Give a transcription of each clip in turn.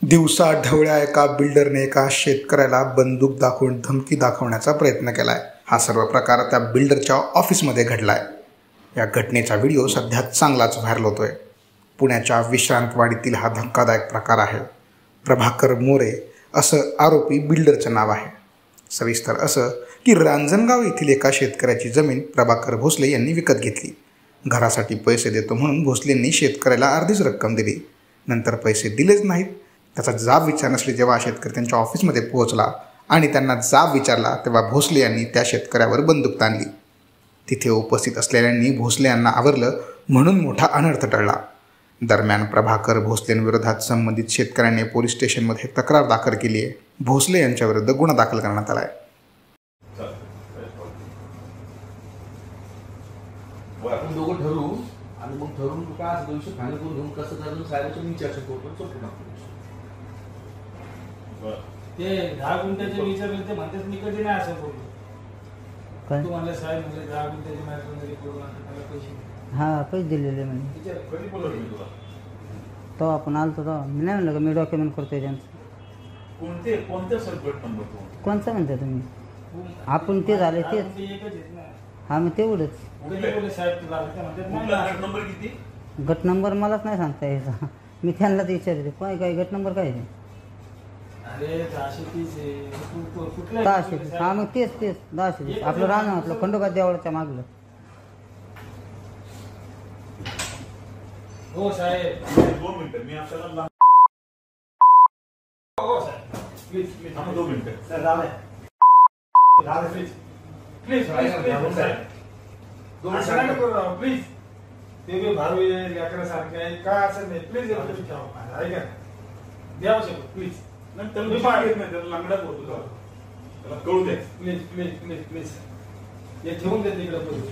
दिवसा ढवळ्या एका बिल्डरने एका शेतकऱ्याला बंदूक दाखवून धमकी दाखवण्याचा प्रयत्न केला आहे। हा सर्व प्रकार त्या बिल्डरच्या ऑफिसमध्ये घडला आहे। या घटनेचा व्हिडिओ सध्या चांगलाच व्हायरल होतोय। पुण्याच्या विश्रांतवाडीतील हा धक्कादायक प्रकार आहे। प्रभाकर मोरे असं आरोपी बिल्डरचं नाव आहे। सविस्तर असं की रांजणगाव येथील एका शेतकऱ्याची जमीन प्रभाकर भोसले यांनी विकत घेतली। घरासाठी पैसे देतो म्हणून भोसलेंनी शेतकऱ्याला अर्धीच रक्कम दिली। नंतर पैसे दिलेच नाहीत। त्याचा जाब विचारण्यासाठी जेव्हा शेतकरी त्यांच्या ऑफिसमध्ये पोहोचला आणि त्यांना जाब विचारला तेव्हा भोसले यांनी त्या शेतकऱ्यावर बंदूक ताणली। तिथे उपस्थित असलेल्यांनी भोसले यांना आवरलं म्हणून मोठा अनर्थ टळला। दरम्यान प्रभाकर भोसलेंविरोधात संबंधित शेतकऱ्यांनी पोलीस स्टेशनमध्ये तक्रार दाखल केली आहे। भोसले यांच्याविरुद्ध गुन्हा दाखल करण्यात आला आहे। आपण दोघं ठरवू आणि मग ठरवून काय असं दिवशी फायनल करून घेऊन कसं करून साहेबांची मी चर्चा करतो ते 10 गुंठ्याचे विचारले ते म्हणतात मी कधी नाही असं बोलतो। तू मला साहेब म्हणजे 10 गुंठ्याचे मॅटर मध्ये करून त्याला पैसे हा पैसे दिलेले म्हणे। विचार कधी बोलवलं मी तुला तो आपण आलतो तो मी नाही म्हणलं का मी डॉक्युमेंट करतोय त्यांचं। कोणते सर्किट नंबर कोणचं म्हणता तुम्ही? आपण ते झाले तेच एकच आहेत ना। हा मग तेवढंच साहेब तुला म्हणतात नंबर किती गट नंबर मलाच नाही सांगता यायचा। मी त्यांनाच विचारते काय काय गट नंबर काय आहे? अरे 1030 आहे कुठला 1030 हा मग तेच 1030 आपलं राहणं आपलं खंडोबा देवळाच्या मागलं। हो साहेब 2 मिनिटं मी आपल्याला हो साहेब प्लीज 2 मिनिटं सर राणे प्लीज साहेब 2 मिनिटं करू राव प्लीज। ते बी भावी लेकरासारखे आहे काय असं नाही प्लीज ऐका द्यावं शकतो प्लीज नंतर मी मागित नाही त्याला लंगड्यात होतो त्याला कळू दे प्लीज प्लीज प्लीज प्लीज हे ठेवून दे तिकडे प्लीज।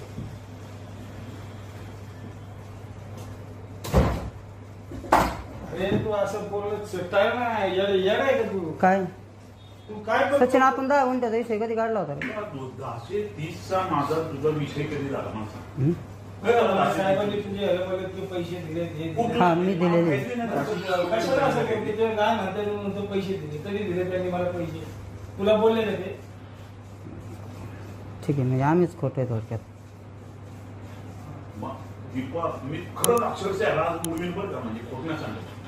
अरे तू असं बोलत टाइम नाही येडा आहे का तू? काय तू काय करतो? सचिन आपण 10 गुंठ्याचा विषय कधी काढला होता? 1030चा माझा तुझा विषय कधी झाला मला सांग। साहेबांनी तुझे हरपले पैसे दिले हा मी दिलेले कशाला असं करते? ते काय म्हणतात पैसे दिले तरी दिले त्यांनी मला पैसे तुला बोलले ना ते? ठीक आहे म्हणजे आम्हीच खोटं आहे थोडक्यात। मी खरंच अक्षरशः राज मुलींवर का म्हणजे खोटं नाही सांगत।